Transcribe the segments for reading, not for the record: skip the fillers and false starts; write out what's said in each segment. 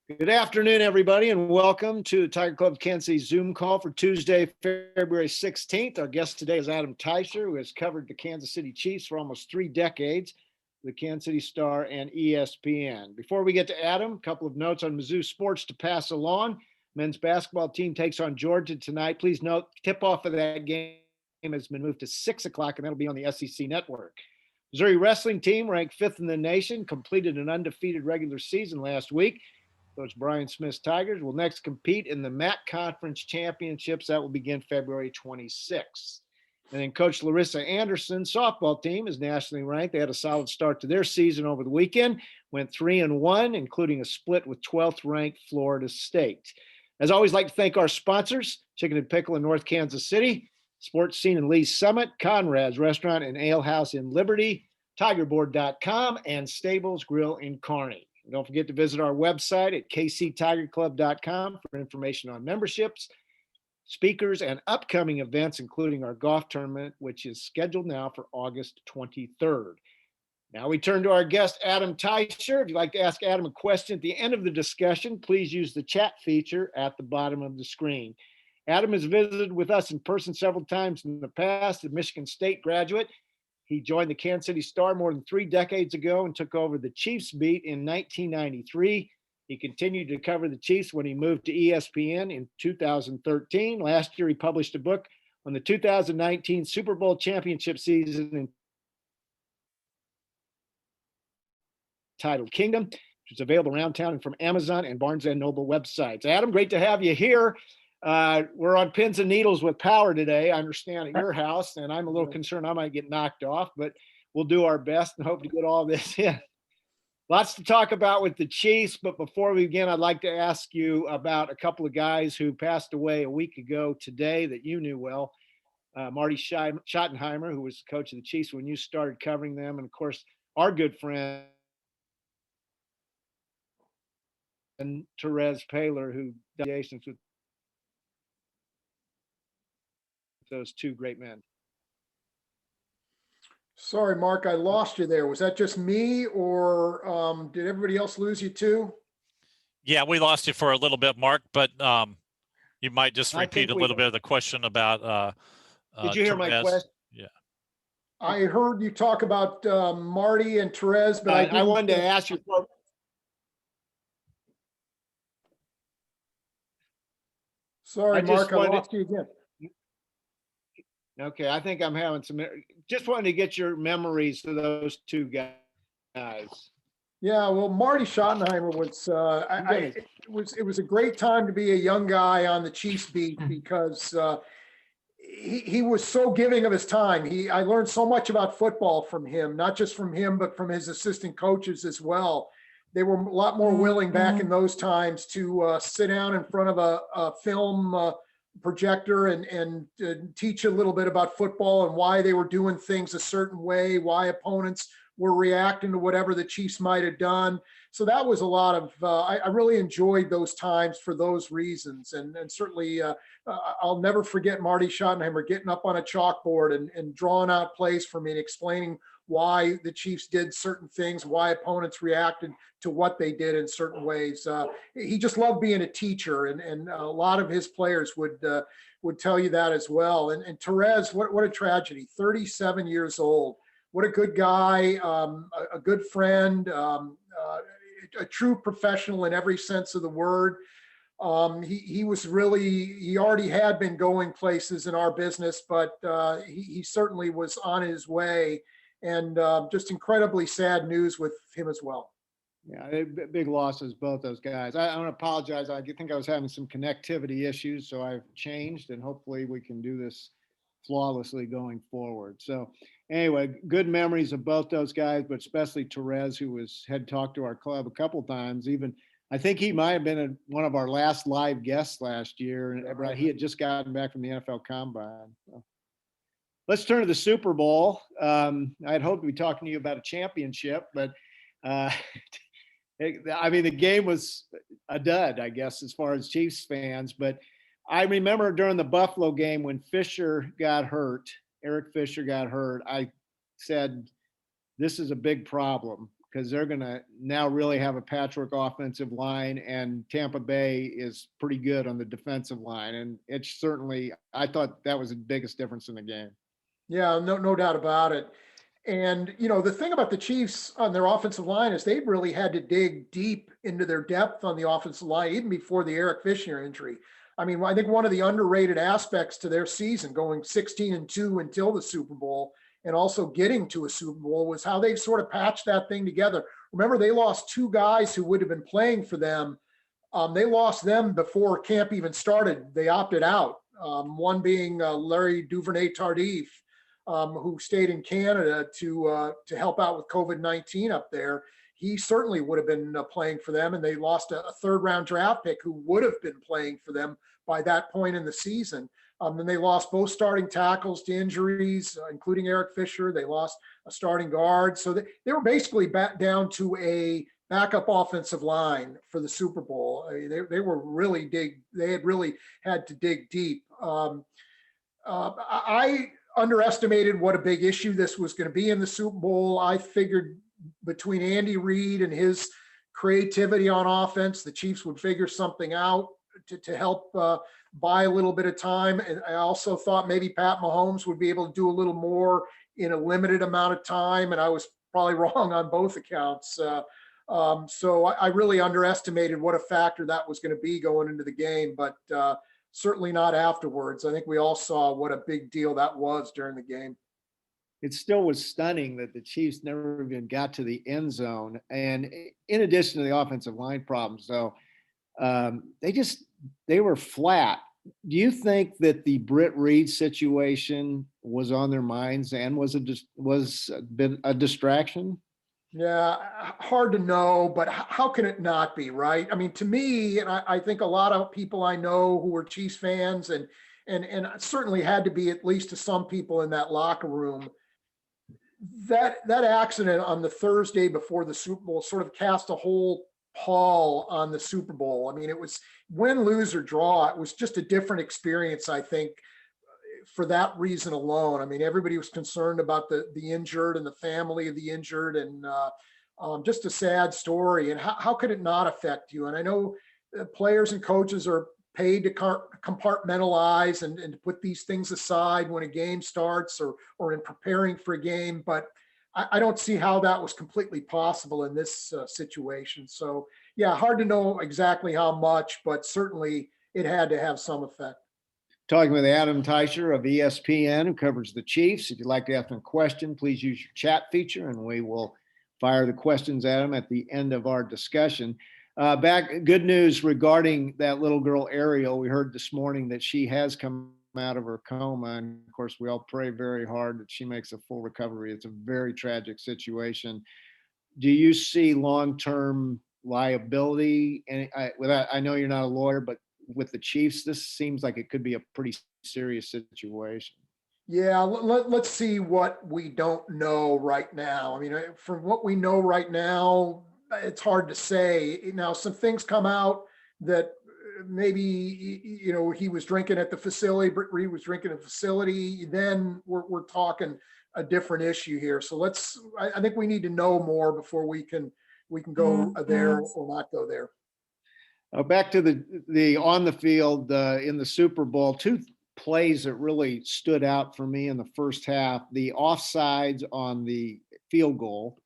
Good afternoon, everybody, and welcome to the Tiger Club Kansas City Zoom call for Tuesday, February 16th. Our guest today is Adam Teicher, who has covered the Kansas City Chiefs for almost 3 decades, the Kansas City Star and ESPN. Before we get to Adam, a couple of notes on Mizzou sports to pass along. Men's basketball team takes on Georgia tonight. Please note, tip-off of that game has been moved to 6 o'clock, and that'll be on the SEC Network. Missouri wrestling team, ranked 5th in the nation, completed an undefeated regular season last week. Coach Brian Smith's Tigers will next compete in the MAC Conference Championships. That will begin February 26th. And then Coach Larissa Anderson's softball team is nationally ranked. They had a solid start to their season over the weekend, went 3-1, including a split with 12th-ranked Florida State. As always, I'd like to thank our sponsors, Chicken and Pickle in North Kansas City, Sports Scene in Lee's Summit, Conrad's Restaurant and Ale House in Liberty, TigerBoard.com, and Stables Grill in Kearney. Don't forget to visit our website at kctigerclub.com for information on memberships, speakers, and upcoming events, including our golf tournament, which is scheduled now for August 23rd. Now we turn to our guest, Adam Teicher. If you'd like to ask Adam a question at the end of the discussion, please use the chat feature at the bottom of the screen. Adam has visited with us in person several times in the past, a Michigan State graduate. He joined the Kansas City Star more than 3 decades ago and took over the Chiefs beat in 1993. He continued to cover the Chiefs when he moved to ESPN in 2013. Last year, he published a book on the 2019 Super Bowl championship season entitled Kingdom, which is available around town and from Amazon and Barnes & Noble websites. Adam, great to have you here. We're on pins and needles with power today, I understand, at your house, and I'm a little concerned I might get knocked off, but we'll do our best and hope to get all this in. Lots to talk about with the Chiefs, but before we begin, I'd like to ask you about a couple of guys who passed away a week ago today that you knew well. Marty Schottenheimer, who was the coach of the Chiefs when you started covering them, and of course, our good friend, and Therese Paylor, who does with those 2 great men. Sorry, Mark, I lost you there. Was that just me, or did everybody else lose you too? Yeah, we lost you for a little bit, Mark, but you might just repeat a little bit of the question about did you hear my question? Yeah. I heard you talk about Marty and Therese, but I wanted to ask you. Sorry, Mark, I lost you again. Okay, I think I'm having some. Just wanted to get your memories of those 2 guys. Yeah, well, Marty Schottenheimer was. It was a great time to be a young guy on the Chiefs beat because he was so giving of his time. I learned so much about football from him, not just from him, but from his assistant coaches as well. They were a lot more willing back in those times to sit down in front of a film projector and teach a little bit about football and why they were doing things a certain way, why opponents were reacting to whatever the Chiefs might have done. So that was a lot of, I really enjoyed those times for those reasons. And certainly I'll never forget Marty Schottenheimer getting up on a chalkboard and drawing out plays for me and explaining why the Chiefs did certain things, why opponents reacted to what they did in certain ways. He just loved being a teacher, and a lot of his players would tell you that as well. And Therese, what a tragedy, 37 years old. What a good guy, a good friend, a true professional in every sense of the word. He was really, he already had been going places in our business, but he certainly was on his way. And just incredibly sad news with him as well. Yeah, big losses, both those guys. I want to apologize. I think I was having some connectivity issues, so I've changed, and hopefully we can do this flawlessly going forward. So anyway, good memories of both those guys, but especially Therese, who had talked to our club a couple times. Even I think he might have been one of our last live guests last year, and he had just gotten back from the NFL Combine. So. Let's turn to the Super Bowl. I'd hoped to be talking to you about a championship, but I mean, the game was a dud, I guess, as far as Chiefs fans. But I remember during the Buffalo game when Fisher got hurt, Eric Fisher got hurt, I said, this is a big problem because they're going to now really have a patchwork offensive line, and Tampa Bay is pretty good on the defensive line. And it's certainly, I thought that was the biggest difference in the game. Yeah, no doubt about it. And, the thing about the Chiefs on their offensive line is they really had to dig deep into their depth on the offensive line, even before the Eric Fisher injury. I mean, I think one of the underrated aspects to their season, going 16-2 until the Super Bowl, and also getting to a Super Bowl, was how they sort of patched that thing together. Remember, they lost two guys who would have been playing for them. They lost them before camp even started. They opted out. One being Larry Duvernay-Tardif, who stayed in Canada to help out with COVID-19 up there. He certainly would have been playing for them, and they lost a third-round draft pick who would have been playing for them by that point in the season. Then they lost both starting tackles to injuries, including Eric Fisher. They lost a starting guard. So they were basically back down to a backup offensive line for the Super Bowl. They had really had to dig deep. I underestimated what a big issue this was going to be in the Super Bowl. I figured between Andy Reid and his creativity on offense, the Chiefs would figure something out to help buy a little bit of time. And I also thought maybe Pat Mahomes would be able to do a little more in a limited amount of time. And I was probably wrong on both accounts. So I really underestimated what a factor that was going to be going into the game, but certainly not afterwards. I think we all saw what a big deal that was during the game. It still was stunning that the Chiefs never even got to the end zone. And in addition to the offensive line problems, though, they were flat. Do you think that the Britt Reed situation was on their minds and was a distraction? Yeah, hard to know, but how can it not be, right? I mean, to me, and I think a lot of people I know who were Chiefs fans and certainly had to be, at least to some people in that locker room, that accident on the Thursday before the Super Bowl sort of cast a whole pall on the Super Bowl. I mean, it was win, lose, or draw. It was just a different experience, I think, for that reason alone. I mean, everybody was concerned about the injured and the family of the injured, and just a sad story. And how could it not affect you? And I know players and coaches are paid to compartmentalize and to put these things aside when a game starts or in preparing for a game. But I don't see how that was completely possible in this situation. So yeah, hard to know exactly how much, but certainly it had to have some effect. Talking with Adam Teicher of ESPN, who covers the Chiefs. If you'd like to ask him a question, please use your chat feature and we will fire the questions at him at the end of our discussion. Good news regarding that little girl, Ariel. We heard this morning that she has come out of her coma. And of course, we all pray very hard that she makes a full recovery. It's a very tragic situation. Do you see long-term liability? And I know you're not a lawyer, but with the Chiefs, this seems like it could be a pretty serious situation. Yeah, let's see what we don't know right now. I mean, from what we know right now, it's hard to say. Now, some things come out that maybe, he was drinking at the facility, Britt Reed was drinking at the facility, then we're talking a different issue here. So I think we need to know more before we can go there or not go there. Back to the on the field in the Super Bowl, two plays that really stood out for me in the first half: the offsides on the field goal,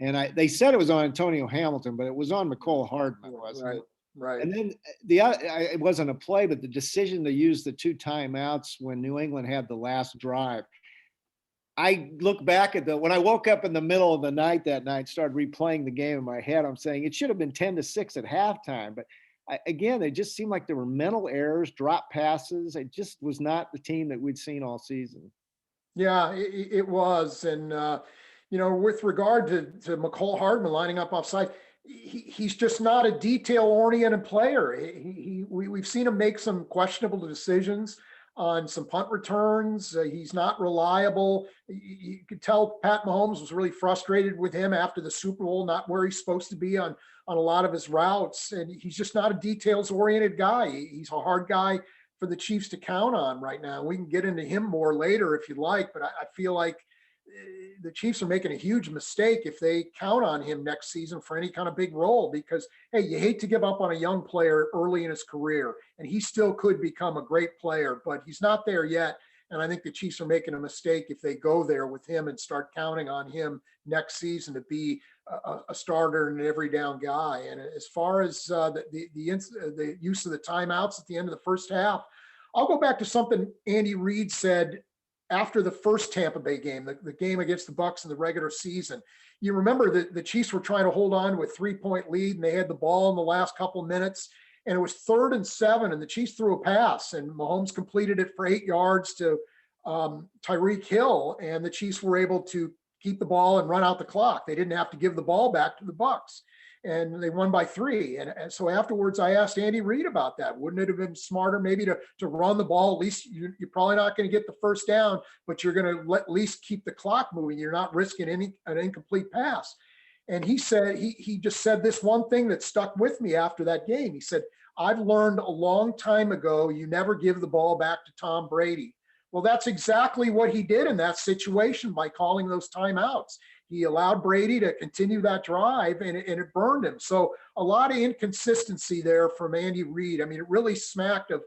and they said it was on Antonio Hamilton, but it was on Nicole Hardman, wasn't it? Right. And then it wasn't a play, but the decision to use the two timeouts when New England had the last drive. I look back at when I woke up in the middle of the night that night, started replaying the game in my head. I'm saying it should have been 10-6 at halftime. But again, it just seemed like there were mental errors, drop passes. It just was not the team that we'd seen all season. Yeah, it was. And, with regard to Nicole Hardman lining up offside, he's just not a detail-oriented player. We've seen him make some questionable decisions on some punt returns. He's not reliable. You could tell Pat Mahomes was really frustrated with him after the Super Bowl, not where he's supposed to be on a lot of his routes. And he's just not a details-oriented guy. He's a hard guy for the Chiefs to count on right now. We can get into him more later if you'd like, but I feel like the Chiefs are making a huge mistake if they count on him next season for any kind of big role, because, hey, you hate to give up on a young player early in his career, and he still could become a great player, but he's not there yet. And I think the Chiefs are making a mistake if they go there with him and start counting on him next season to be a starter and an every down guy. And as far as the use of the timeouts at the end of the first half, I'll go back to something Andy Reid said after the first Tampa Bay game, the game against the Bucs in the regular season. You remember that the Chiefs were trying to hold on to a 3-point lead, and they had the ball in the last couple of minutes, and it was 3rd and 7, and the Chiefs threw a pass, and Mahomes completed it for 8 yards to Tyreek Hill, and the Chiefs were able to keep the ball and run out the clock. They didn't have to give the ball back to the Bucs, and they won by 3. And so afterwards, I asked Andy Reid about that. Wouldn't it have been smarter maybe to run the ball? At least you're probably not going to get the first down, but you're going to at least keep the clock moving. You're not risking an incomplete pass. And he said, he just said this one thing that stuck with me after that game. He said, I've learned a long time ago, you never give the ball back to Tom Brady. Well, that's exactly what he did in that situation by calling those timeouts. He allowed Brady to continue that drive, and it burned him. So a lot of inconsistency there from Andy Reid. I mean, it really smacked of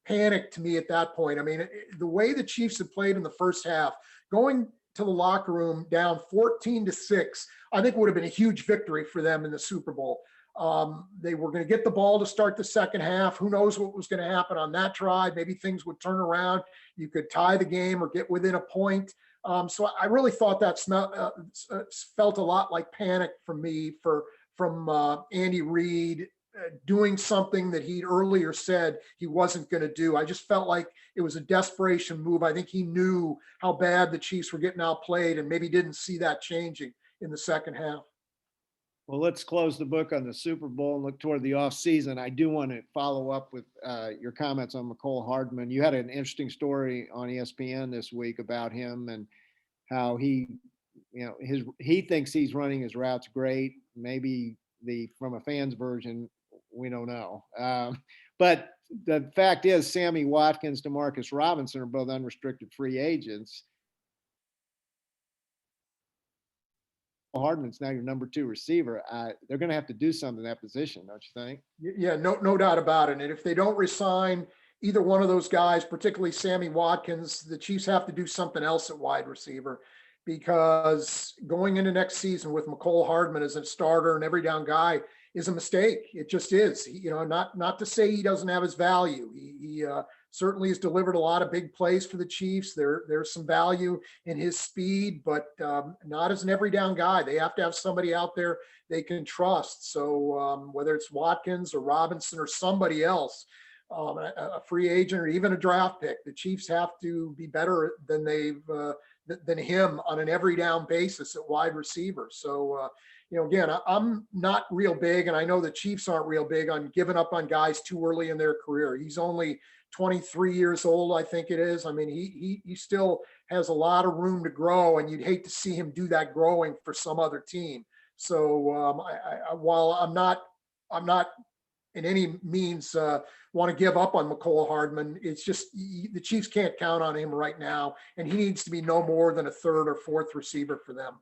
panic to me at that point. I mean, the way the Chiefs had played in the first half, going to the locker room down 14-6, I think would have been a huge victory for them in the Super Bowl. They were going to get the ball to start the second half. Who knows what was going to happen on that drive? Maybe things would turn around. You could tie the game or get within a point. So I really thought that's not felt a lot like panic from me from Andy Reid doing something that he'd earlier said he wasn't going to do. I just felt like it was a desperation move. I think he knew how bad the Chiefs were getting outplayed and maybe didn't see that changing in the second half. Well, let's close the book on the Super Bowl and look toward the offseason. I do want to follow up with your comments on Nicole Hardman. You had an interesting story on ESPN this week about him and how he thinks he's running his routes great. Maybe from a fan's version, we don't know. But the fact is, Sammy Watkins, DeMarcus Robinson are both unrestricted free agents. Hardman's now your number 2 receiver. They're going to have to do something in that position, don't you think? Yeah, no doubt about it. And if they don't resign either one of those guys, particularly Sammy Watkins, the Chiefs have to do something else at wide receiver, because going into next season with Nicole Hardman as a starter and every down guy is a mistake. It just is. Not to say he doesn't have his value. He certainly has delivered a lot of big plays for the Chiefs. There's some value in his speed, but not as an every down guy. They have to have somebody out there they can trust. So whether it's Watkins or Robinson or somebody else, a free agent or even a draft pick, the Chiefs have to be better than than him on an every down basis at wide receiver. So, again, I'm not real big, and I know the Chiefs aren't real big on giving up on guys too early in their career. He's only 23 years old, I think it is. I mean, he still has a lot of room to grow, and you'd hate to see him do that growing for some other team. So while I'm not in any means want to give up on Nicole Hardman, it's just the Chiefs can't count on him right now, and he needs to be no more than a 3rd or 4th receiver for them.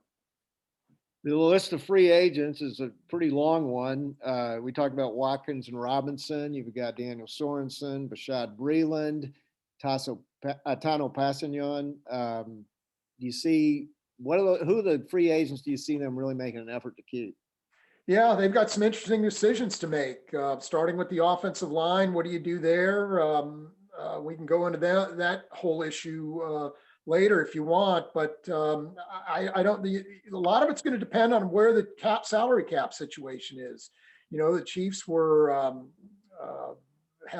The list of free agents is a pretty long one. We talked about Watkins and Robinson. You've got Daniel Sorensen, Bashad Breeland, Tano Passignon. Do you see who are the free agents do you see them really making an effort to keep? Yeah, they've got some interesting decisions to make, starting with the offensive line. What do you do there? We can go into that whole issue later if you want, but I don't. A lot of it's going to depend on where the salary cap situation is. The Chiefs have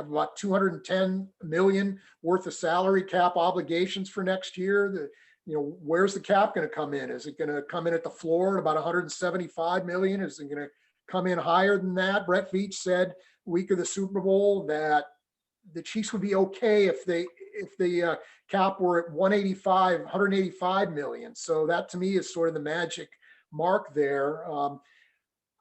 about $210 million worth of salary cap obligations for next year. Where's the cap going to come in? Is it going to come in at the floor at about $175 million? Is it going to come in higher than that? Brett Veach said week of the Super Bowl that the Chiefs would be okay if the cap were at 185 million. So that to me is sort of the magic mark there.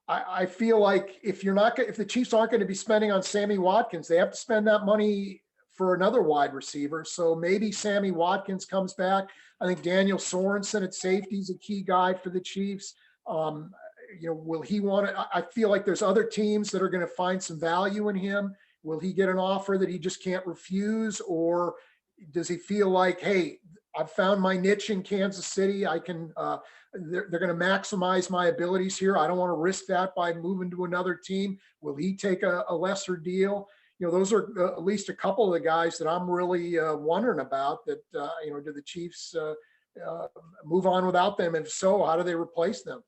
I feel like if the Chiefs aren't going to be spending on Sammy Watkins, they have to spend that money for another wide receiver. So maybe Sammy Watkins comes back. I think Daniel Sorensen at safety is a key guy for the Chiefs. Will he want to? I feel like there's other teams that are going to find some value in him. Will he get an offer that he just can't refuse? Or does he feel like, hey, I've found my niche in Kansas City. I can, they're going to maximize my abilities here. I don't want to risk that by moving to another team. Will he take a lesser deal? Those are at least a couple of the guys that I'm really wondering about that, do the Chiefs move on without them? If so, how do they replace them?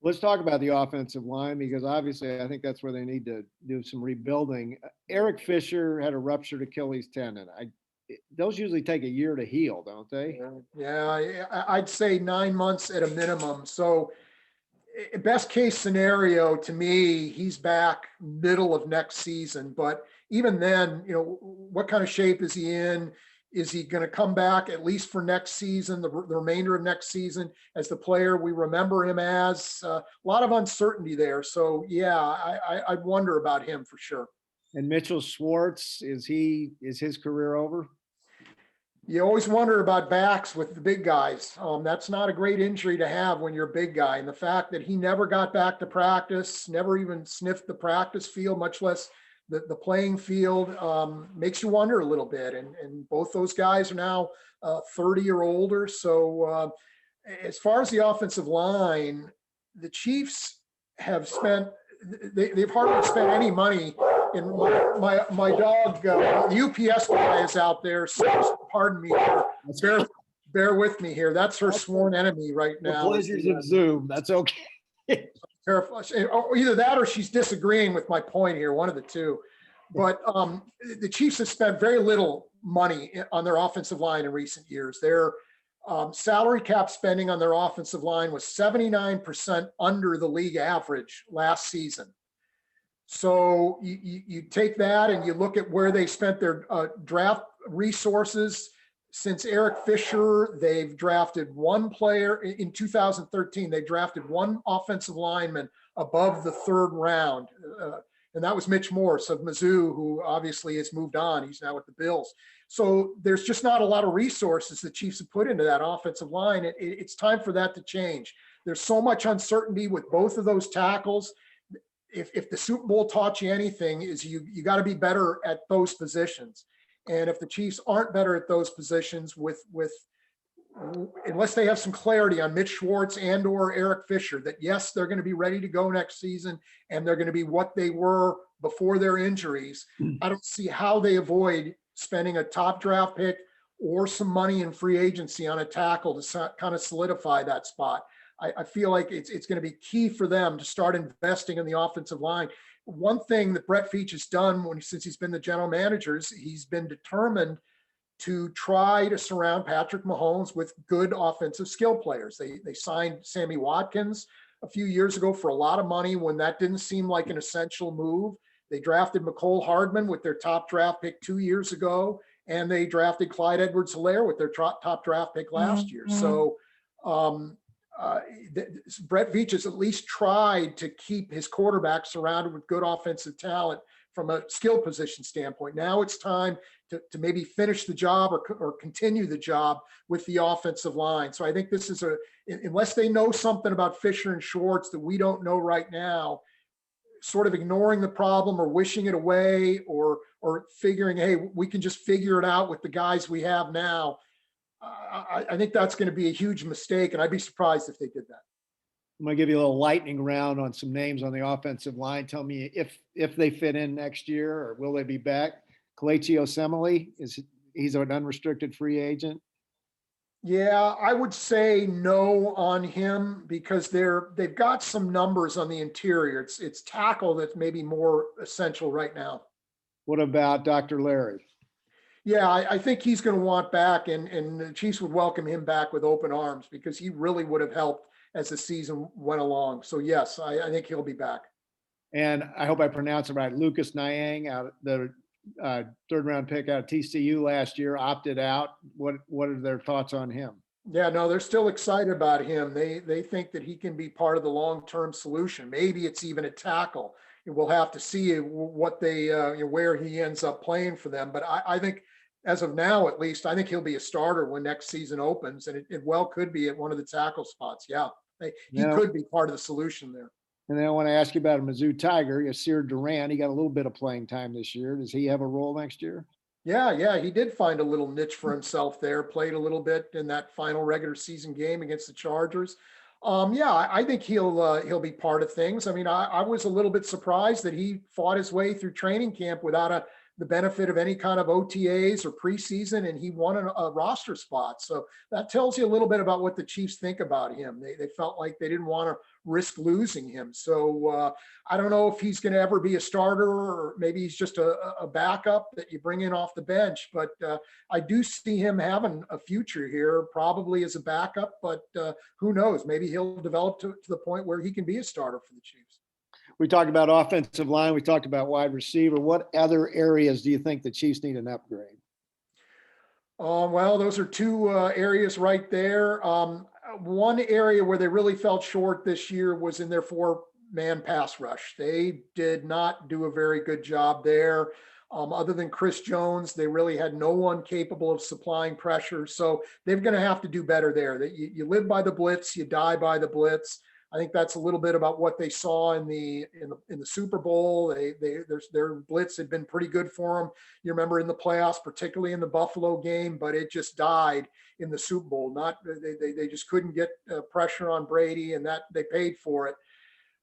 Let's talk about the offensive line, because obviously I think that's where they need to do some rebuilding. Eric Fisher had a ruptured Achilles tendon. Those usually take a year to heal, don't they? Yeah, I'd say 9 months at a minimum. So best case scenario to me, he's back middle of next season. But even then, what kind of shape is he in? Is he going to come back at least for next season, the remainder of next season, as the player we remember him as? A lot of uncertainty there. So, yeah, I'd wonder about him for sure. And Mitchell Schwartz, is his career over? You always wonder about backs with the big guys. That's not a great injury to have when you're a big guy. And the fact that he never got back to practice, never even sniffed the practice field, much less the playing field, makes you wonder a little bit. And both those guys are now 30 or older. So as far as the offensive line, the Chiefs have spent, they've hardly spent any money. And my dog, the UPS guy is out there, so pardon me here. Bear with me here. That's her sworn enemy right now. The pleasures of Zoom. That's okay. Careful. Either that or she's disagreeing with my point here, one of the two. But the Chiefs have spent very little money on their offensive line in recent years. Their salary cap spending on their offensive line was 79% under the league average last season. So you take that and you look at where they spent their draft resources. Since Eric Fisher, they've drafted one player in 2013. They drafted one offensive lineman above the third round, and that was Mitch Morse of Mizzou, who obviously has moved on. He's now with the Bills. So there's just not a lot of resources the Chiefs have put into that offensive line. It's time for that to change. There's so much uncertainty with both of those tackles. If the Super Bowl taught you anything, is you got to be better at those positions. And if the Chiefs aren't better at those positions unless they have some clarity on Mitch Schwartz and or Eric Fisher, that yes, they're going to be ready to go next season and they're going to be what they were before their injuries, I don't see how they avoid spending a top draft pick or some money in free agency on a tackle to kind of solidify that spot. I feel like it's going to be key for them to start investing in the offensive line. One thing that Brett Veach has done since he's been the general manager is he's been determined to try to surround Patrick Mahomes with good offensive skill players. They signed Sammy Watkins a few years ago for a lot of money when that didn't seem like an essential move. They drafted Nicole Hardman with their top draft pick 2 years ago, and they drafted Clyde Edwards-Helaire with their top draft pick last year. So Brett Veach has at least tried to keep his quarterback surrounded with good offensive talent from a skill position standpoint. Now it's time to maybe finish the job or continue the job with the offensive line. So I think this is unless they know something about Fisher and Schwartz that we don't know right now, sort of ignoring the problem or wishing it away or figuring, hey, we can just figure it out with the guys we have now. I think that's going to be a huge mistake, and I'd be surprised if they did that. I'm going to give you a little lightning round on some names on the offensive line. Tell me if they fit in next year, or will they be back? Kelechi Osemele, he's an unrestricted free agent? Yeah, I would say no on him because they've got some numbers on the interior. It's tackle that's maybe more essential right now. What about Dr. Larry? Yeah, I think he's going to want back, and the Chiefs would welcome him back with open arms because he really would have helped as the season went along. So yes, I think he'll be back. And I hope I pronounce it right. Lucas Nyang, the third round pick out of TCU last year, opted out. What are their thoughts on him? Yeah, no, they're still excited about him. They think that he can be part of the long-term solution. Maybe it's even a tackle. we'll have to see what they, where he ends up playing for them. But I think as of now, at least, I think he'll be a starter when next season opens, and it well could be at one of the tackle spots. Yeah, he could be part of the solution there. And then I want to ask you about a Mizzou Tiger, Yasir Duran. He got a little bit of playing time this year. Does he have a role next year? Yeah, he did find a little niche for himself there. Played a little bit in that final regular season game against the Chargers. I think he'll be part of things. I mean, I was a little bit surprised that he fought his way through training camp without the benefit of any kind of OTAs or preseason, and he won a roster spot. So that tells you a little bit about what the Chiefs think about him. They felt like they didn't want to risk losing him. So I don't know if he's going to ever be a starter, or maybe he's just a backup that you bring in off the bench. But I do see him having a future here, probably as a backup, but who knows? Maybe he'll develop to the point where he can be a starter for the Chiefs. We talked about offensive line. We talked about wide receiver. What other areas do you think the Chiefs need an upgrade? Well, those are two areas right there. One area where they really fell short this year was in their 4-man pass rush. They did not do a very good job there. Other than Chris Jones, they really had no one capable of supplying pressure. So they're going to have to do better there. That you live by the blitz, you die by the blitz. I think that's a little bit about what they saw in the Super Bowl. Their blitz had been pretty good for them. You remember in the playoffs, particularly in the Buffalo game, but it just died in the Super Bowl. They just couldn't get pressure on Brady, and that they paid for it.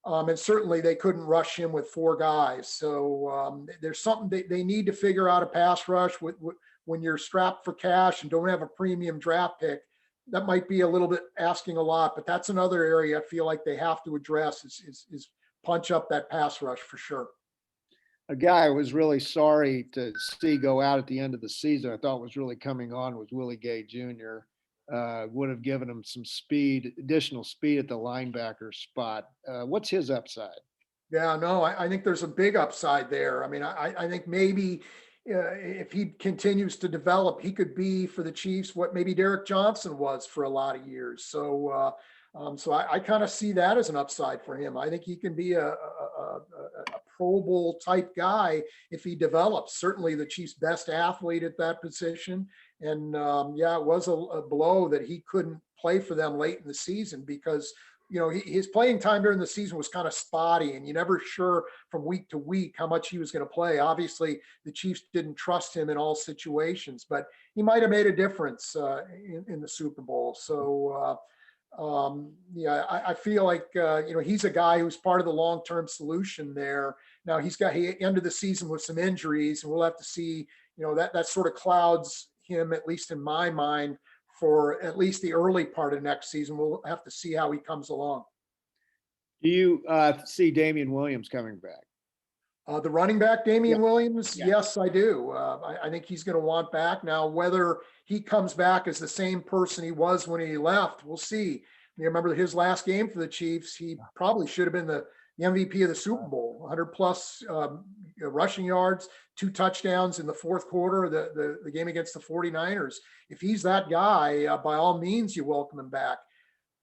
And certainly they couldn't rush him with 4 guys. So there's something they need to figure out a pass rush when you're strapped for cash and don't have a premium draft pick. That might be a little bit asking a lot, but that's another area I feel like they have to address is punch up that pass rush for sure. A guy I was really sorry to see go out at the end of the season, I thought was really coming on, was Willie Gay Jr. Would have given him some speed, additional speed at the linebacker spot. What's his upside? Yeah, no, I think there's a big upside there. I mean, I think maybe if he continues to develop, he could be for the Chiefs what maybe Derek Johnson was for a lot of years. So I kind of see that as an upside for him. I think he can be a Pro Bowl type guy if he develops. Certainly the Chiefs' best athlete at that position. And it was a blow that he couldn't play for them late in the season because his playing time during the season was kind of spotty, and you're never sure from week to week how much he was going to play. Obviously, the Chiefs didn't trust him in all situations, but he might have made a difference in the Super Bowl. So, I feel like, he's a guy who's part of the long-term solution there. Now, he ended the season with some injuries, and we'll have to see, that sort of clouds him, at least in my mind, for at least the early part of next season. We'll have to see how he comes along. Do you see Damian Williams coming back? The running back, Damian Williams? Yeah. Yes, I do. I think he's going to want back. Now, whether he comes back as the same person he was when he left, we'll see. You remember his last game for the Chiefs, he probably should have been the MVP of the Super Bowl, 100 plus rushing yards, 2 touchdowns in the fourth quarter, the game against the 49ers. If he's that guy, by all means, you welcome him back.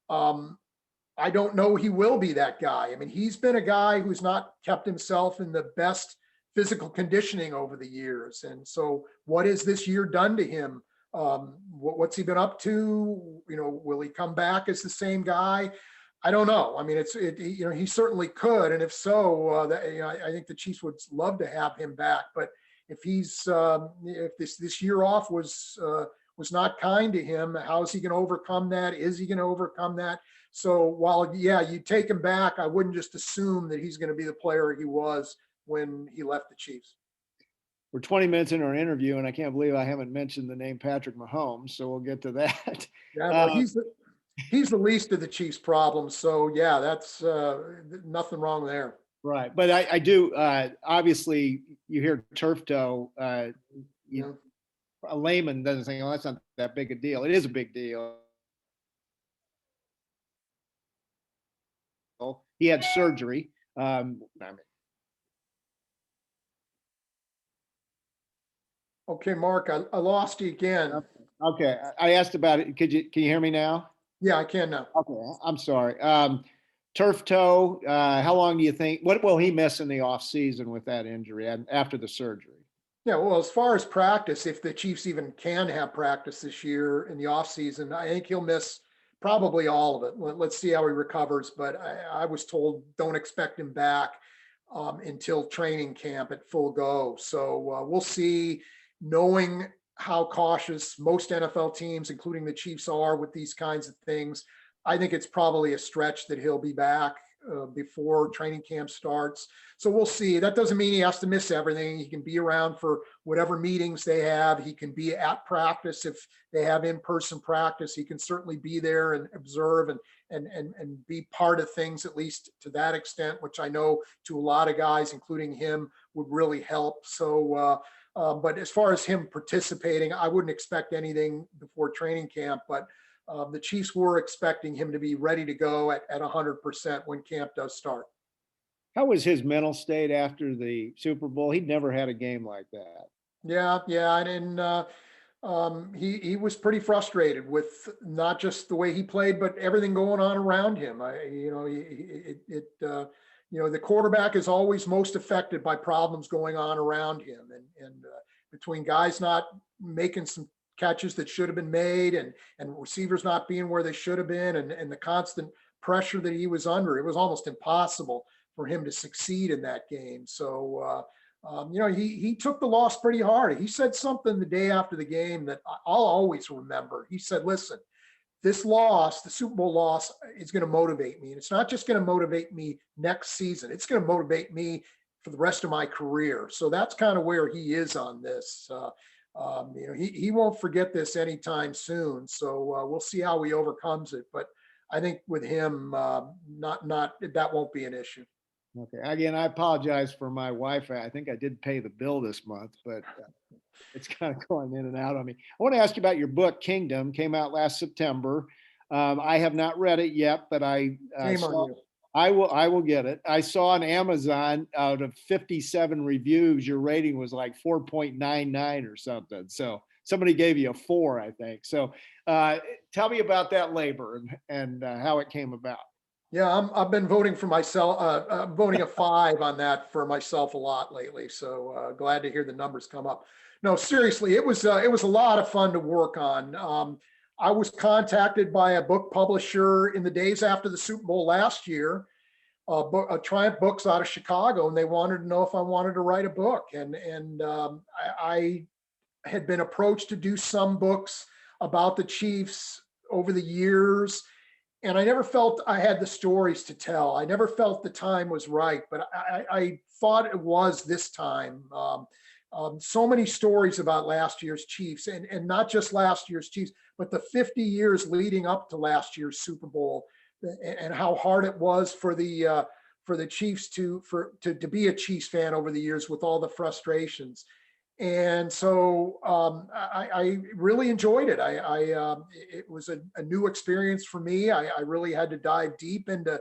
I don't know he will be that guy. I mean, he's been a guy who's not kept himself in the best physical conditioning over the years. And so what has this year done to him? What's he been up to? Will he come back as the same guy? I don't know. I mean, he certainly could. And if so, I think the Chiefs would love to have him back. But if if this year off was not kind to him, how is he going to overcome that? Is he going to overcome that? So while, you take him back, I wouldn't just assume that he's going to be the player he was when he left the Chiefs. We're 20 minutes into our interview, and I can't believe I haven't mentioned the name Patrick Mahomes. So we'll get to that. Yeah, well, he's the least of the Chiefs' problems. So that's nothing wrong there. Right, but I do. Obviously, you hear turf toe. A layman doesn't think, "Oh, that's not that big a deal." It is a big deal. He had surgery. Okay, Mark, I lost you again. Okay, I asked about it. Can you hear me now? Yeah, I can now. Okay, I'm sorry. turf toe. How long do you think? What will he miss in the off season with that injury and after the surgery? Yeah, well, as far as practice, if the Chiefs even can have practice this year in the offseason, I think he'll miss probably all of it. Let's see how he recovers. But I was told don't expect him back until training camp at full go. So we'll see, knowing how cautious most NFL teams, including the Chiefs, are with these kinds of things. I think it's probably a stretch that he'll be back before training camp starts. So we'll see. That doesn't mean he has to miss everything. He can be around for whatever meetings they have. He can be at practice if they have in-person practice. He can certainly be there and observe and be part of things, at least to that extent, which I know to a lot of guys, including him, would really help. So, but as far as him participating, I wouldn't expect anything before training camp, but the Chiefs were expecting him to be ready to go at 100% when camp does start. How was his mental state after the Super Bowl? He'd never had a game like that. Yeah, and he was pretty frustrated with not just the way he played, but everything going on around him. The quarterback is always most affected by problems going on around him, and between guys not making some catches that should have been made and receivers not being where they should have been, and the constant pressure that he was under, it was almost impossible for him to succeed in that game. So, he took the loss pretty hard. He said something the day after the game that I'll always remember. He said, listen, this loss, the Super Bowl loss, is going to motivate me. And it's not just going to motivate me next season. It's going to motivate me for the rest of my career. So that's kind of where he is on this. He won't forget this anytime soon. So we'll see how he overcomes it. But I think with him, that won't be an issue. Okay. Again, I apologize for my Wi-Fi. I think I did pay the bill this month, but it's kind of going in and out on me. I want to ask you about your book, Kingdom, came out last September. I have not read it yet, but I will get it. I saw on Amazon, out of 57 reviews, your rating was like 4.99 or something. So somebody gave you a 4, I think. So tell me about that labor and how it came about. Yeah, I've been voting for myself, voting a 5 on that for myself a lot lately. So glad to hear the numbers come up. No, seriously, it was a lot of fun to work on. I was contacted by a book publisher in the days after the Super Bowl last year, Triumph Books out of Chicago, and they wanted to know if I wanted to write a book. And I had been approached to do some books about the Chiefs over the years, and I never felt I had the stories to tell. I never felt the time was right, but I thought it was this time. So many stories about last year's Chiefs, and not just last year's Chiefs, but the 50 years leading up to last year's Super Bowl, and how hard it was for the Chiefs to be a Chiefs fan over the years with all the frustrations. And so I really enjoyed it. It was a new experience for me. I really had to dive deep into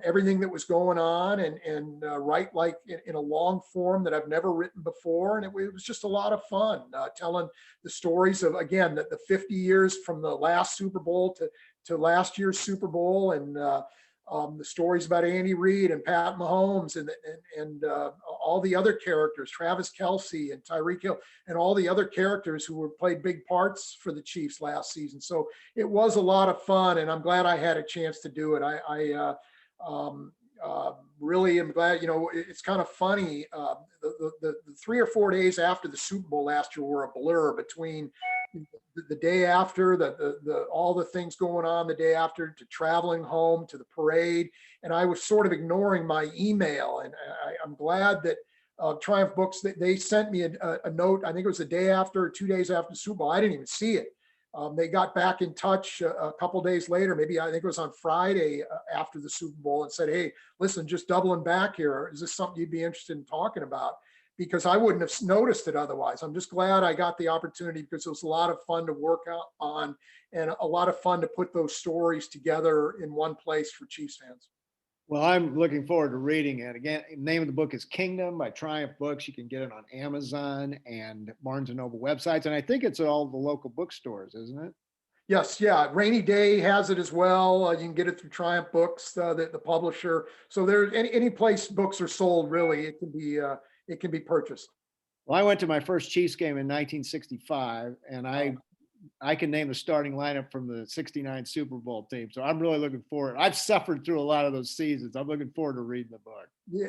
everything that was going on and write like in a long form that I've never written before. And it was just a lot of fun telling the stories of, again, the 50 years from the last Super Bowl to last year's Super Bowl, and the stories about Andy Reid and Pat Mahomes and all the other characters, Travis Kelce and Tyreek Hill, and all the other characters who played big parts for the Chiefs last season. So it was a lot of fun, and I'm glad I had a chance to do it. I really am glad. It's kind of funny. The 3 or 4 days after the Super Bowl last year were a blur between the day after, all the things going on the day after, to traveling home, to the parade. And I was sort of ignoring my email. And I'm glad that Triumph Books, they sent me a note. I think it was the day after or 2 days after the Super Bowl. I didn't even see it. They got back in touch a couple days later, maybe I think it was on Friday after the Super Bowl, and said, hey, listen, just doubling back here. Is this something you'd be interested in talking about? Because I wouldn't have noticed it otherwise. I'm just glad I got the opportunity, because it was a lot of fun to work on, and a lot of fun to put those stories together in one place for Chiefs fans. Well, I'm looking forward to reading it. Again, the name of the book is Kingdom by Triumph Books. You can get it on Amazon and Barnes & Noble websites. And I think it's at all the local bookstores, isn't it? Yes, yeah. Rainy Day has it as well. You can get it through Triumph Books, the publisher. So there, any place books are sold, really, it can be purchased. Well, I went to my first Chiefs game in 1965, and Oh. I can name the starting lineup from the 69 Super Bowl team. So I'm really looking forward. I've suffered through a lot of those seasons. I'm looking forward to reading the book.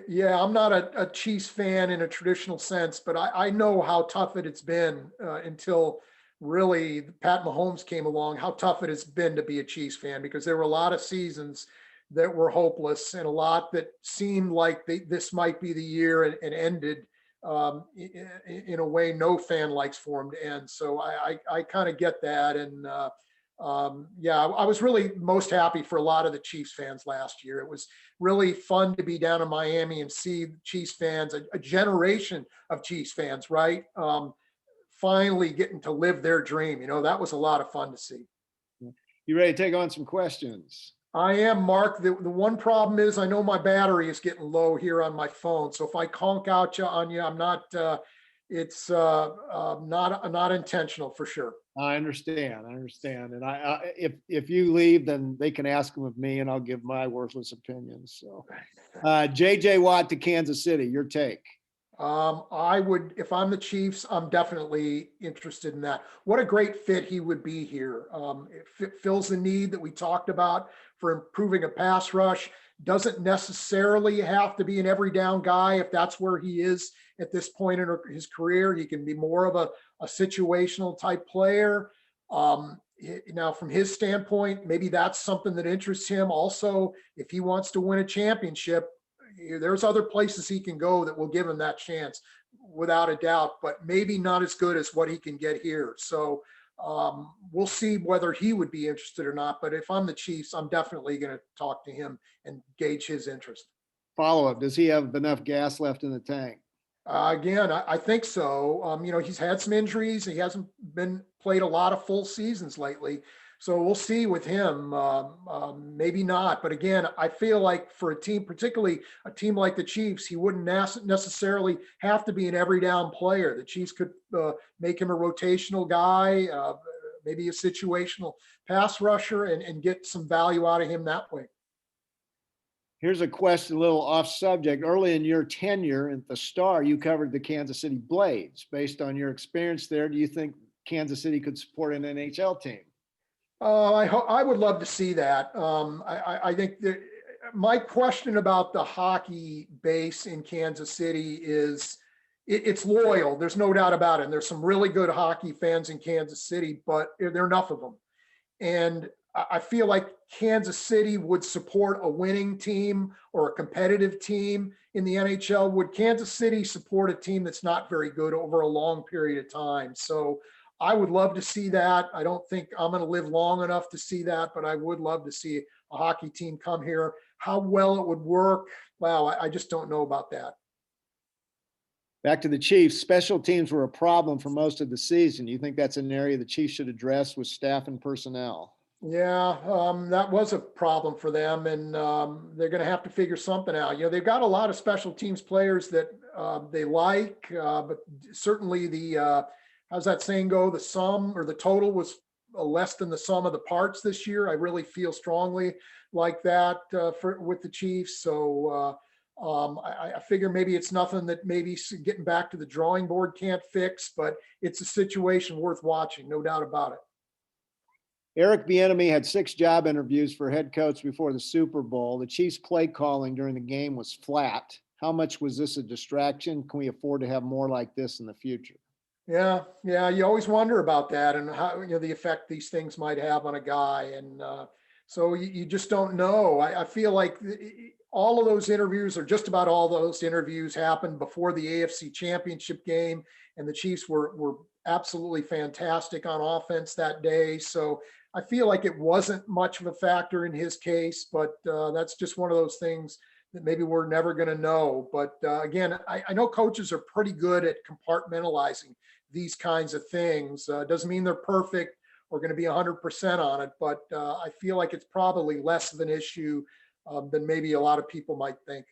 Yeah, I'm not a Chiefs fan in a traditional sense, but I know how tough it's been until really Pat Mahomes came along, how tough it has been to be a Chiefs fan, because there were a lot of seasons that were hopeless and a lot that seemed like this might be the year and ended in a way no fan likes for them to end. So I kind of get that. And yeah, I was really most happy for a lot of the Chiefs fans last year. It was really fun to be down in Miami and see Chiefs fans, a generation of Chiefs fans, right? Finally getting to live their dream. You know, that was a lot of fun to see. You ready to take on some questions? I am, Mark. The one problem is I know my battery is getting low here on my phone. So if I conk out on you, I'm not, it's not intentional for sure. I understand. And if you leave, then they can ask them of me, and I'll give my worthless opinions. So, JJ Watt to Kansas City. Your take? I would, if I'm the Chiefs, I'm definitely interested in that. What a great fit he would be here. It fills the need that we talked about for improving a pass rush. Doesn't necessarily have to be an every down guy if that's where he is at this point in his career. He can be more of a situational type player. Now, from his standpoint, maybe that's something that interests him. Also, if he wants to win a championship, there's other places he can go that will give him that chance without a doubt, but maybe not as good as what he can get here. So we'll see whether he would be interested or not. But if I'm the Chiefs, I'm definitely going to talk to him and gauge his interest. Follow up. Does he have enough gas left in the tank? Again, I think so. You know, he's had some injuries. He hasn't been played a lot of full seasons lately. So we'll see with him. Maybe not. But again, I feel like for a team, particularly a team like the Chiefs, he wouldn't necessarily have to be an every down player. The Chiefs could make him a rotational guy, maybe a situational pass rusher, and get some value out of him that way. Here's a question, a little off subject. Early in your tenure at the Star, you covered the Kansas City Blades. Based on your experience there, do you think Kansas City could support an NHL team? I would love to see that. I think that my question about the hockey base in Kansas City is it's loyal. There's no doubt about it. And there's some really good hockey fans in Kansas City, but there are enough of them. And I feel like Kansas City would support a winning team or a competitive team in the NHL. Would Kansas City support a team that's not very good over a long period of time? So I would love to see that. I don't think I'm going to live long enough to see that, but I would love to see a hockey team come here. How well it would work, wow, I just don't know about that. Back to the Chiefs. Special teams were a problem for most of the season. You think that's an area the Chiefs should address with staff and personnel? Yeah, that was a problem for them, and they're going to have to figure something out. You know, they've got a lot of special teams players that they like, but certainly how's that saying go? The sum or the total was less than the sum of the parts this year. I really feel strongly like that with the Chiefs. So I figure maybe it's nothing that maybe getting back to the drawing board can't fix, but it's a situation worth watching, no doubt about it. Eric Bieniemy had 6 job interviews for head coach before the Super Bowl. The Chiefs' play calling during the game was flat. How much was this a distraction? Can we afford to have more like this in the future? Yeah. You always wonder about that and how, the effect these things might have on a guy. And so you just don't know. I feel like all of those interviews, or just about all those interviews, happened before the AFC Championship game, and the Chiefs were absolutely fantastic on offense that day. So I feel like it wasn't much of a factor in his case, but that's just one of those things that maybe we're never going to know. But again, I know coaches are pretty good at compartmentalizing these kinds of things. Doesn't mean they're perfect or going to be 100% on it, but I feel like it's probably less of an issue than maybe a lot of people might think.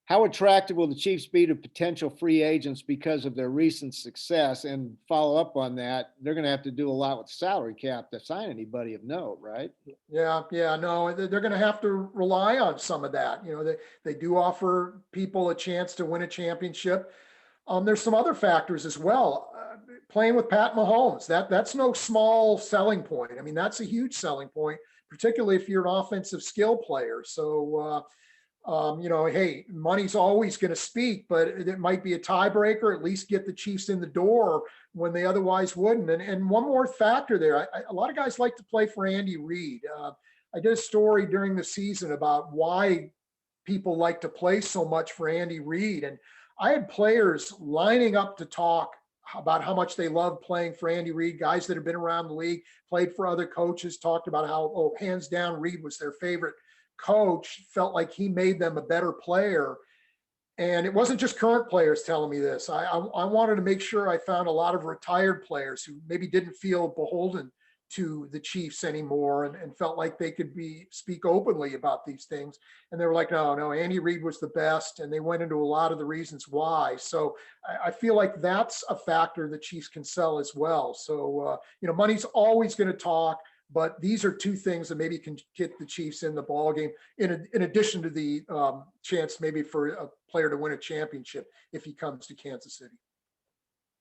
How attractive will the Chiefs be to potential free agents because of their recent success? And follow up on that, they're going to have to do a lot with the salary cap to sign anybody of note, right? Yeah, no, they're going to have to rely on some of that. They do offer people a chance to win a championship. There's some other factors as well. Playing with Pat Mahomes, that's no small selling point. I mean, that's a huge selling point, particularly if you're an offensive skill player. So, hey, money's always going to speak, but it might be a tiebreaker, at least get the Chiefs in the door when they otherwise wouldn't. And one more factor there, a lot of guys like to play for Andy Reid. I did a story during the season about why people like to play so much for Andy Reid. And I had players lining up to talk about how much they love playing for Andy Reid, guys that have been around the league, played for other coaches, talked about how, hands down, Reid was their favorite coach, felt like he made them a better player. And it wasn't just current players telling me this. I wanted to make sure I found a lot of retired players who maybe didn't feel beholden to the Chiefs anymore and felt like they could speak openly about these things. And they were like, no, Andy Reid was the best. And they went into a lot of the reasons why. So I feel like that's a factor the Chiefs can sell as well. So, money's always going to talk. But these are two things that maybe can get the Chiefs in the ball game, in addition to the chance maybe for a player to win a championship if he comes to Kansas City.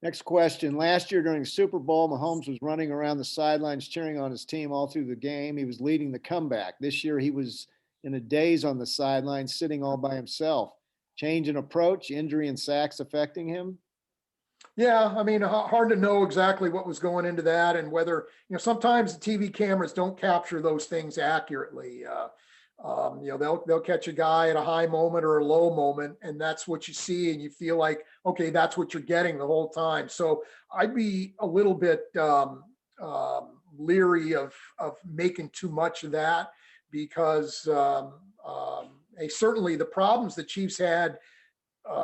Next question. Last year during the Super Bowl, Mahomes was running around the sidelines cheering on his team all through the game. He was leading the comeback. This year he was in a daze on the sidelines, sitting all by himself. Change in approach, injury and sacks affecting him? Yeah, I mean, hard to know exactly what was going into that and whether, sometimes the TV cameras don't capture those things accurately. They'll catch a guy at a high moment or a low moment, and that's what you see, and you feel like, okay, that's what you're getting the whole time. So I'd be a little bit leery of making too much of that because certainly the problems the Chiefs had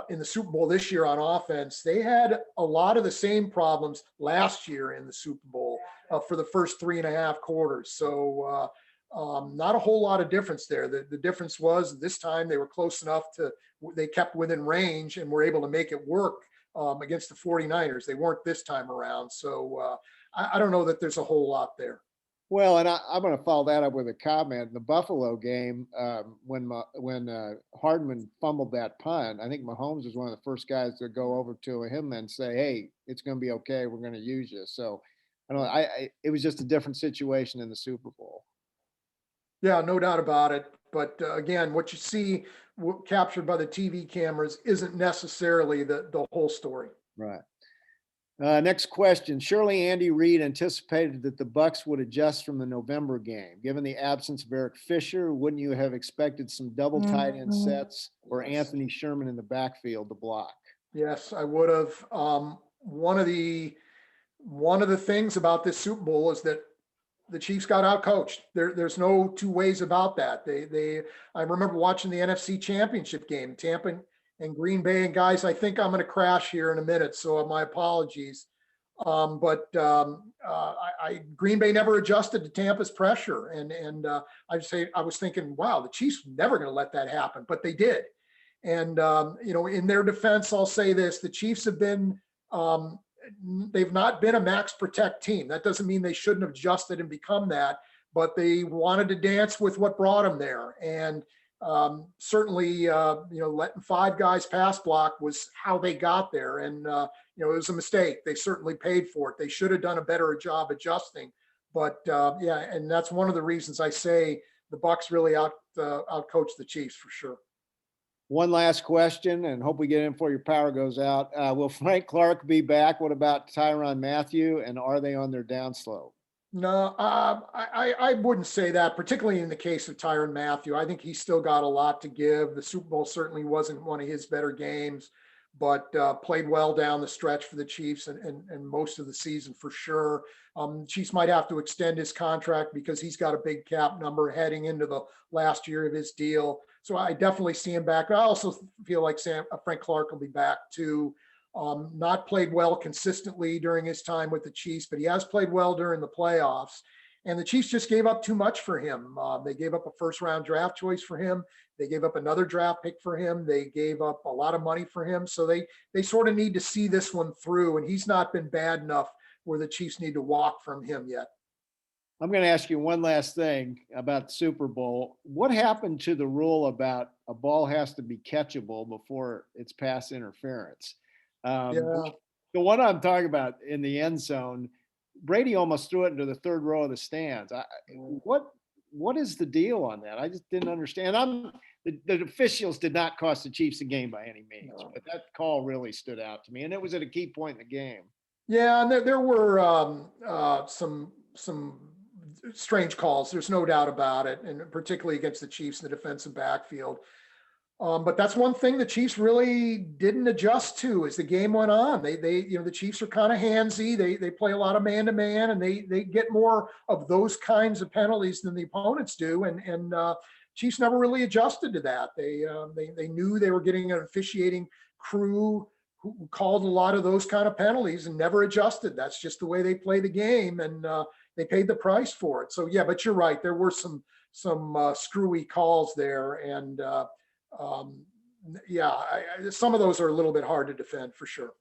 in the Super Bowl this year on offense, they had a lot of the same problems last year in the Super Bowl for the first 3.5 quarters. So not a whole lot of difference there. The difference was this time they were close enough they kept within range and were able to make it work against the 49ers. They weren't this time around. So I don't know that there's a whole lot there. Well, and I'm going to follow that up with a comment. In the Buffalo game, when Hardman fumbled that punt, I think Mahomes was one of the first guys to go over to him and say, "Hey, it's going to be okay. We're going to use you." So, I don't know. It was just a different situation in the Super Bowl. Yeah, no doubt about it. But again, what you see captured by the TV cameras isn't necessarily the whole story. Right. Next question. Surely Andy Reid anticipated that the Bucs would adjust from the November game. Given the absence of Eric Fisher, wouldn't you have expected some double tight end sets or Anthony Sherman in the backfield to block? Yes, I would have. One of the things about this Super Bowl is that the Chiefs got outcoached. There's no two ways about that. I remember watching the NFC Championship game, Tampa and Green Bay, and guys, I think I'm going to crash here in a minute, so my apologies. Green Bay never adjusted to Tampa's pressure, and I was thinking, wow, the Chiefs never going to let that happen, but they did. And in their defense, I'll say this: the Chiefs have been they've not been a max protect team. That doesn't mean they shouldn't have adjusted and become that, but they wanted to dance with what brought them there. And certainly, letting 5 guys pass block was how they got there. And, it was a mistake. They certainly paid for it. They should have done a better job adjusting. But and that's one of the reasons I say the Bucs really outcoached the Chiefs for sure. One last question, and hope we get in before your power goes out. Will Frank Clark be back? What about Tyrann Mathieu? And are they on their downslope? No, I wouldn't say that, particularly in the case of Tyrann Mathieu. I think he's still got a lot to give. The Super Bowl certainly wasn't one of his better games, but played well down the stretch for the Chiefs and most of the season for sure. Chiefs might have to extend his contract because he's got a big cap number heading into the last year of his deal. So I definitely see him back. I also feel like Frank Clark will be back too. Not played well consistently during his time with the Chiefs, but he has played well during the playoffs. And the Chiefs just gave up too much for him. They gave up a first-round draft choice for him. They gave up another draft pick for him. They gave up a lot of money for him. So they sort of need to see this one through. And he's not been bad enough where the Chiefs need to walk from him yet. I'm going to ask you one last thing about the Super Bowl. What happened to the rule about a ball has to be catchable before it's pass interference? Yeah. The one I'm talking about in the end zone, Brady almost threw it into the third row of the stands. What is the deal on that? I just didn't understand. The officials did not cost the Chiefs a game by any means, but that call really stood out to me, and it was at a key point in the game. Yeah, and there were some strange calls. There's no doubt about it, and particularly against the Chiefs in the defensive backfield. But that's one thing the Chiefs really didn't adjust to as the game went on. The Chiefs are kind of handsy. They play a lot of man-to-man, and they get more of those kinds of penalties than the opponents do. And Chiefs never really adjusted to that. They knew they were getting an officiating crew who called a lot of those kind of penalties and never adjusted. That's just the way they play the game, and they paid the price for it. So yeah, but you're right. There were some screwy calls there, and some of those are a little bit hard to defend for sure.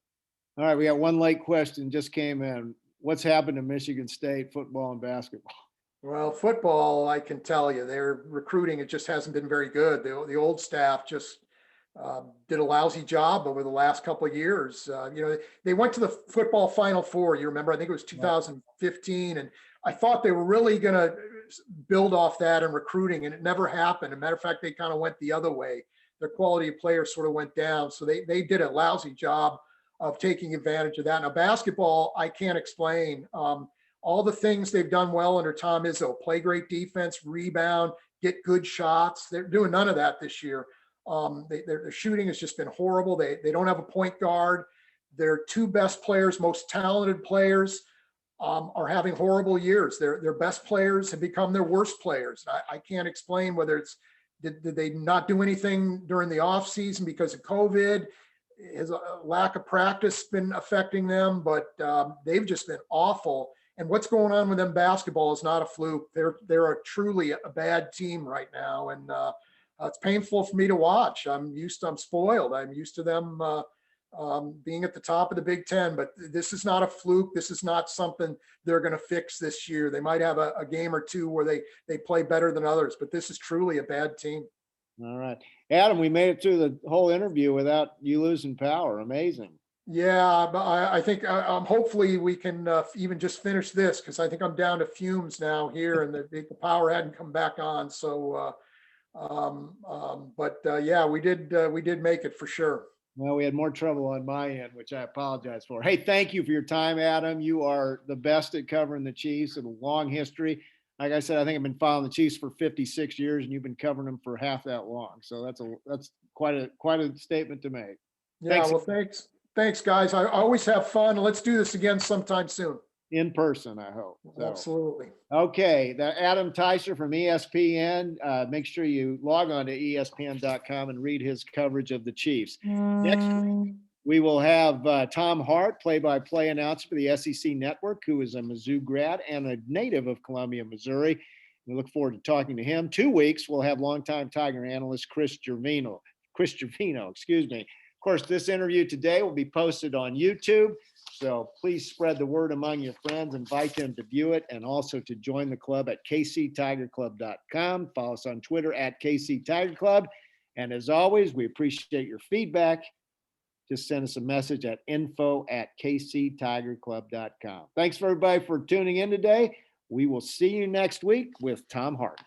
All right, we got one late question just came in. What's happened to Michigan State football and basketball? Well, football, I can tell you, their recruiting, it just hasn't been very good. The old staff just did a lousy job over the last couple of years. They went to the football Final Four. You remember, I think it was 2015, and I thought they were really going to build off that in recruiting, and it never happened. As a matter of fact, they kind of went the other way. Their quality of players sort of went down. So they did a lousy job of taking advantage of that. Now, basketball, I can't explain. All the things they've done well under Tom Izzo: play great defense, rebound, get good shots. They're doing none of that this year. Their shooting has just been horrible. They don't have a point guard. Their two best players, most talented players, are having horrible years. Their best players have become their worst players. I can't explain whether it's did they not do anything during the off season because of COVID? Has a lack of practice been affecting them? But they've just been awful. And what's going on with them basketball is not a fluke. They're truly a bad team right now, and it's painful for me to watch. I'm spoiled. I'm used to them being at the top of the Big Ten, but this is not a fluke. This is not something they're going to fix this year. They might have a game or two where they play better than others, but this is truly a bad team. All right. Adam, we made it through the whole interview without you losing power. Amazing. Yeah, but I think hopefully we can even just finish this, because I think I'm down to fumes now here, and the power hadn't come back on. So, yeah, we did make it for sure. Well, we had more trouble on my end, which I apologize for. Hey, thank you for your time, Adam. You are the best at covering the Chiefs, and a long history. Like I said, I think I've been following the Chiefs for 56 years, and you've been covering them for half that long. So that's quite a statement to make. Yeah, well, thanks, guys. I always have fun. Let's do this again sometime soon. In person, I hope. So, absolutely. Okay, Adam Teicher from ESPN. Make sure you log on to ESPN.com and read his coverage of the Chiefs. Next week, we will have Tom Hart, play-by-play announcer for the SEC Network, who is a Mizzou grad and a native of Columbia, Missouri. We look forward to talking to him. 2 weeks, we'll have longtime Tiger analyst Chris Gervino. Of course, this interview today will be posted on YouTube. So please spread the word among your friends, invite them to view it, and also to join the club at kctigerclub.com. Follow us on Twitter at kctigerclub. And as always, we appreciate your feedback. Just send us a message at info@kctigerclub.com. Thanks for everybody for tuning in today. We will see you next week with Tom Hart.